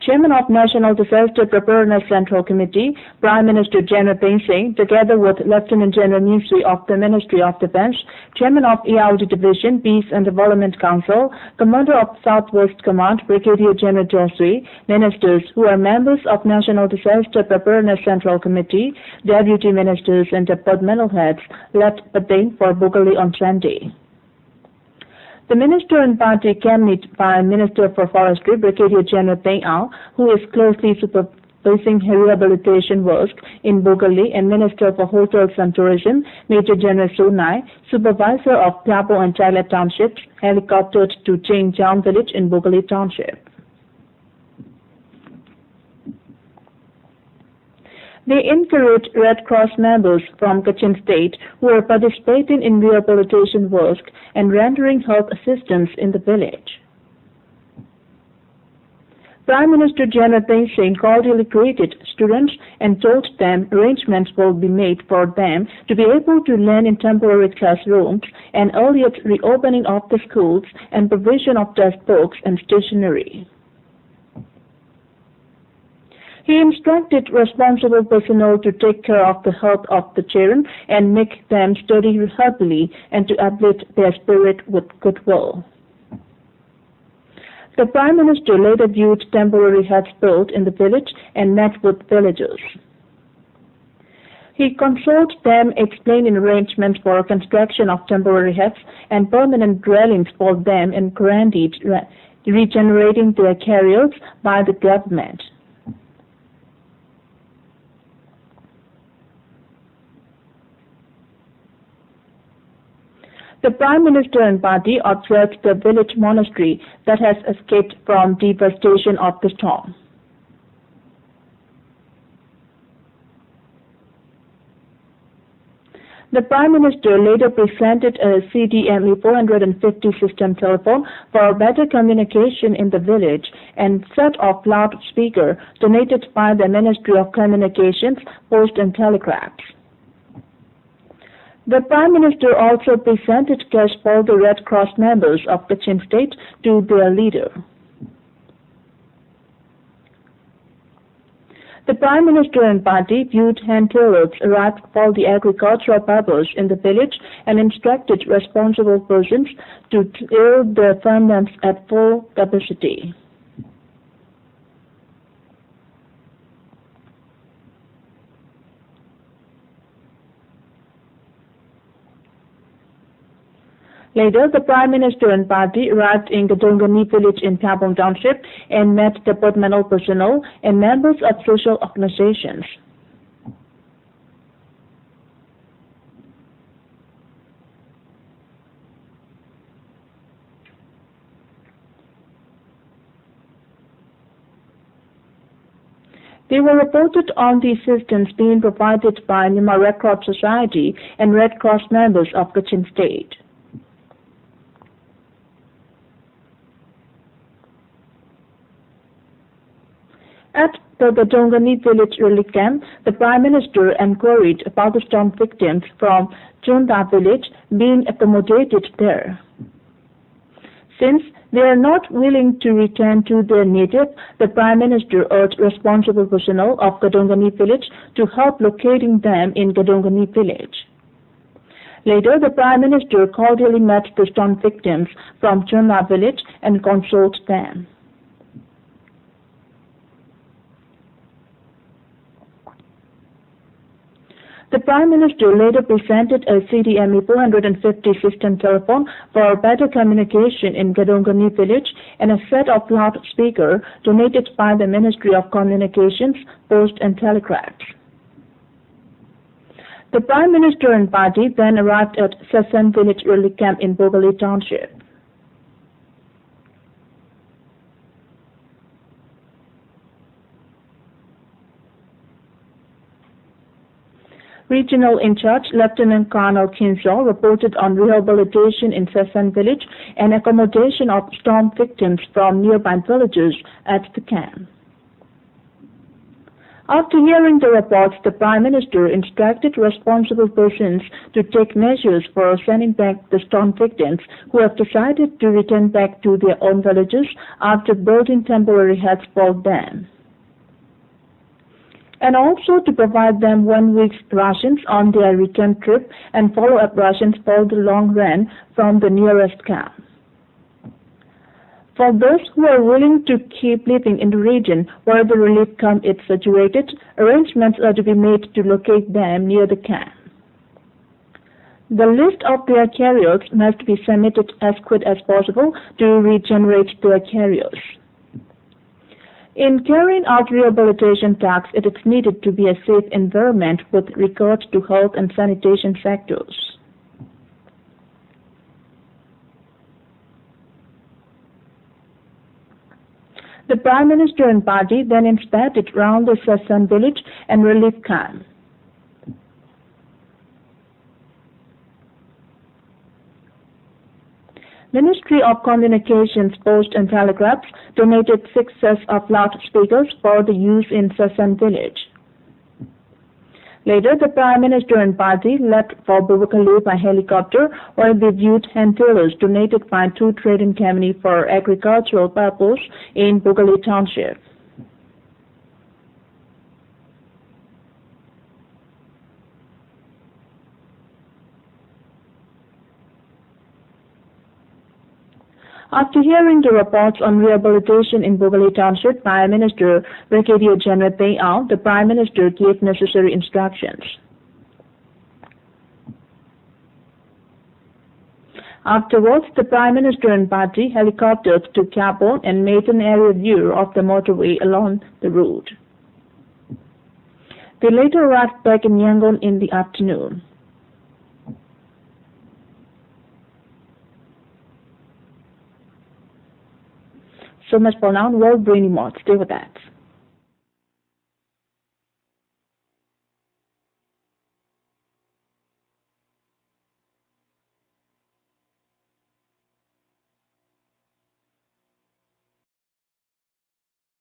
Chairman of National Disaster Preparedness Central Committee, Prime Minister General Thein Sein, together with Lieutenant General Ministry of the Ministry of Defense, Chairman of EIOD Division, Peace and Development Council, Commander of Southwest Command, Brigadier General Josui, Ministers who are members of National Disaster Preparedness Central Committee, Deputy Ministers and Departmental Heads left Patain for Bugally on Sunday. The Minister and Party accompanied by Minister for Forestry, Brigadier General Thein Au, who is closely supervising rehabilitation work in Bugally, and Minister for Hotels and Tourism, Major General Su Nai, Supervisor of Piapo and Thailat Townships, helicoptered to Chingjiang Village in Bugally Township. They encouraged Red Cross members from Kachin State who are participating in rehabilitation work and rendering health assistance in the village. Prime Minister General Thein Sein cordially greeted students and told them arrangements will be made for them to be able to learn in temporary classrooms and earlier reopening of the schools and provision of textbooks and stationery. He instructed responsible personnel to take care of the health of the children and make them study happily and to uplift their spirit with goodwill. The Prime Minister later viewed temporary huts built in the village and met with villagers. He consoled them, explaining arrangements for construction of temporary huts and permanent dwellings for them, and granted regenerating their careers by the government. The Prime Minister and Party observed the village monastery that has escaped from devastation of the storm. The Prime Minister later presented a CDME 450 system telephone for better communication in the village and set of loudspeaker donated by the Ministry of Communications, Post and Telegraphs. The Prime Minister also presented cash for the Red Cross members of Kachin State to their leader. The Prime Minister and Party viewed hand tillers arrived for the agricultural purpose in the village and instructed responsible persons to till the farmlands at full capacity. Later, the Prime Minister and Party arrived in Gadongani village in Piapo Township and met departmental personnel and members of social organizations. They were reported on the assistance being provided by Myanmar Red Cross Society and Red Cross members of Kachin State. At the Gadongani village relief camp, the Prime Minister inquired about the storm victims from Chunda village being accommodated there. Since they are not willing to return to their native, the Prime Minister urged responsible personnel of Gadongani village to help locating them in Gadongani village. Later, the Prime Minister cordially met the storm victims from Chunda village and consoled them. The Prime Minister later presented a CDME 450 system telephone for better communication in Gadongani village and a set of loudspeaker donated by the Ministry of Communications, Post and Telegraphs. The Prime Minister and Party then arrived at Sasan village relief camp in Bugally Township. Regional in charge Lieutenant Colonel Kinso reported on rehabilitation in Sasan village and accommodation of storm victims from nearby villages at the camp. After hearing the reports, the Prime Minister instructed responsible persons to take measures for sending back the storm victims who have decided to return back to their own villages after building temporary huts for them, and also to provide them 1 week's rations on their return trip and follow-up rations for the long run from the nearest camp. For those who are willing to keep living in the region where the relief camp is situated, arrangements are to be made to locate them near the camp. The list of their carriers must be submitted as quick as possible to regenerate their carriers. In carrying out rehabilitation tasks, it is needed to be a safe environment with regard to health and sanitation factors. The Prime Minister and party then inspected round the Sasan village and relief camp. Ministry of Communications, Post and Telegraphs donated 6 sets of loudspeakers for the use in Sasan village. Later, the Prime Minister and party left for Buvakalu by helicopter, where they viewed hand tillers donated by 2 trading companies for agricultural purpose in Bugali Township. After hearing the reports on rehabilitation in Bugali Township, Prime Minister Brigadier General Peng Au, the Prime Minister gave necessary instructions. Afterwards, the Prime Minister and party helicoptered to Kampong and made an aerial view of the motorway along the route. They later arrived back in Yangon in the afternoon. So much for now. World Brainy Mod. Stay with that.